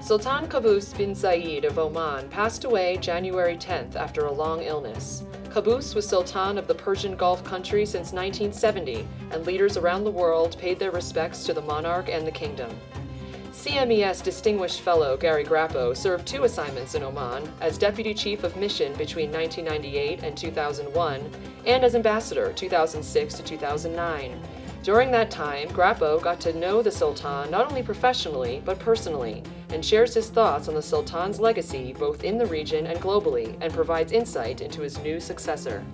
Sultan Qaboos bin Saeed of Oman passed away January 10th after a long illness. Qaboos was Sultan of the Persian Gulf country since 1970, and leaders around the world paid their respects to the monarch and the kingdom. CMES Distinguished Fellow Gary Grappo served 2 assignments in Oman as Deputy Chief of Mission between 1998 and 2001, and as Ambassador 2006 to 2009. During that time, Grappo got to know the Sultan not only professionally, but personally, and shares his thoughts on the Sultan's legacy both in the region and globally, and provides insight into his new successor.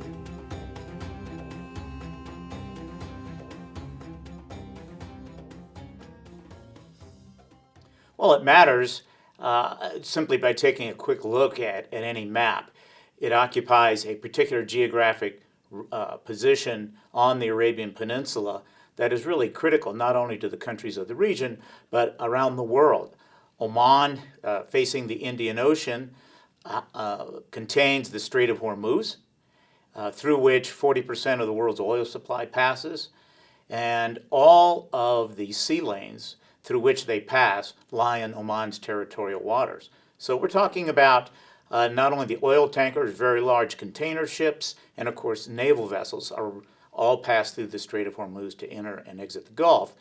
Well, it matters simply by taking a quick look at any map. It occupies a particular geographic position on the Arabian Peninsula that is really critical not only to the countries of the region, but around the world. Oman, facing the Indian Ocean, contains the Strait of Hormuz, through which 40% of the world's oil supply passes, and all of the sea lanes through which they pass lie in Oman's territorial waters. So we're talking about not only the oil tankers, very large container ships, and of course naval vessels are all pass through the Strait of Hormuz to enter and exit the Gulf.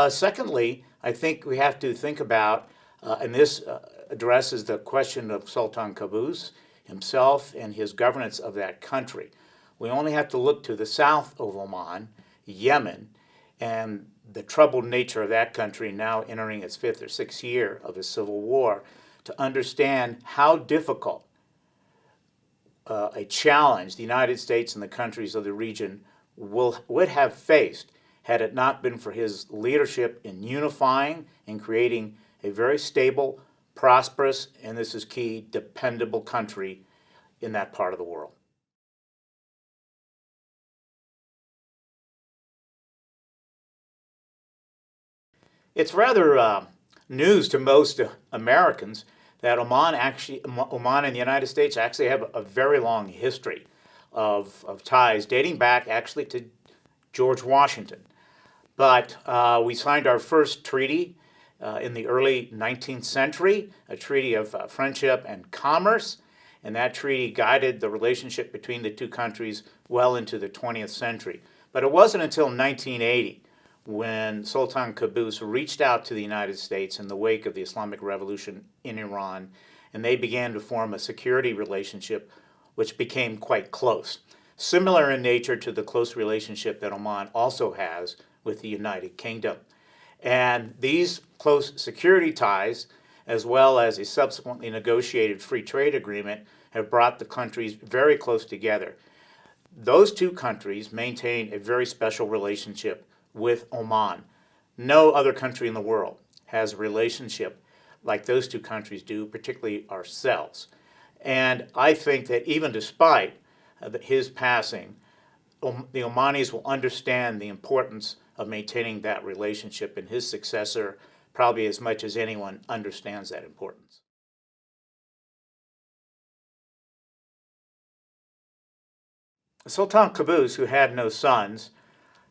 Secondly, I think we have to think about, and this addresses the question of Sultan Qaboos himself and his governance of that country. We only have to look to the south of Oman, Yemen, and the troubled nature of that country now entering its 5th or 6th year of a civil war to understand how difficult a challenge the United States and the countries of the region would have faced had it not been for his leadership in unifying and creating a very stable, prosperous, and this is key, dependable country in that part of the world. It's rather news to most Americans that Oman and the United States actually have a very long history of ties dating back actually to George Washington. But we signed our first treaty in the early 19th century, a treaty of friendship and commerce, and that treaty guided the relationship between the two countries well into the 20th century. But it wasn't until 1980 when Sultan Qaboos reached out to the United States in the wake of the Islamic Revolution in Iran, and they began to form a security relationship which became quite close, similar in nature to the close relationship that Oman also has with the United Kingdom. And these close security ties, as well as a subsequently negotiated free trade agreement, have brought the countries very close together. Those two countries maintain a very special relationship with Oman. No other country in the world has a relationship like those two countries do, particularly ourselves. And I think that even despite his passing, the Omanis will understand the importance of maintaining that relationship, and his successor probably as much as anyone understands that importance. Sultan Qaboos, who had no sons,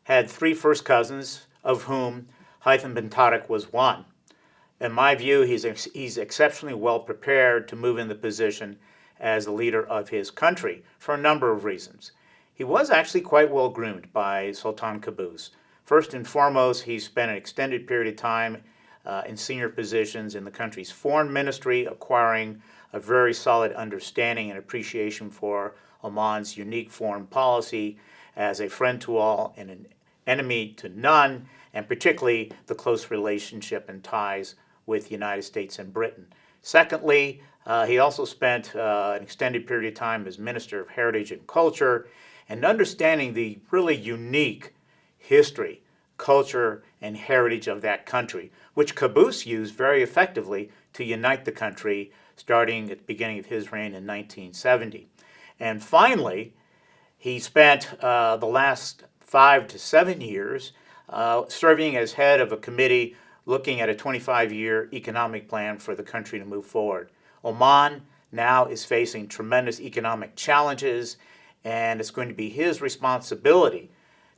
had 3 first cousins, of whom Haytham bin Tariq was one. In my view, he's exceptionally well prepared to move in the position as the leader of his country for a number of reasons. He was actually quite well groomed by Sultan Qaboos. First and foremost, he spent an extended period of time in senior positions in the country's foreign ministry, acquiring a very solid understanding and appreciation for Oman's unique foreign policy as a friend to all and an enemy to none, and particularly the close relationship and ties with the United States and Britain. Secondly, he also spent an extended period of time as Minister of Heritage and Culture, and understanding the really unique history, culture, and heritage of that country, which Qaboos used very effectively to unite the country starting at the beginning of his reign in 1970. And finally, he spent the last 5 to 7 years serving as head of a committee looking at a 25-year economic plan for the country to move forward. Oman now is facing tremendous economic challenges, and it's going to be his responsibility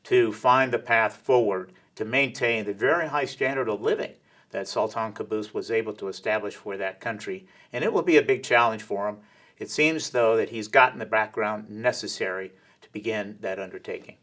to find the path forward to maintain the very high standard of living that Sultan Qaboos was able to establish for that country, and it will be a big challenge for him. It seems, though, that he's gotten the background necessary to begin that undertaking.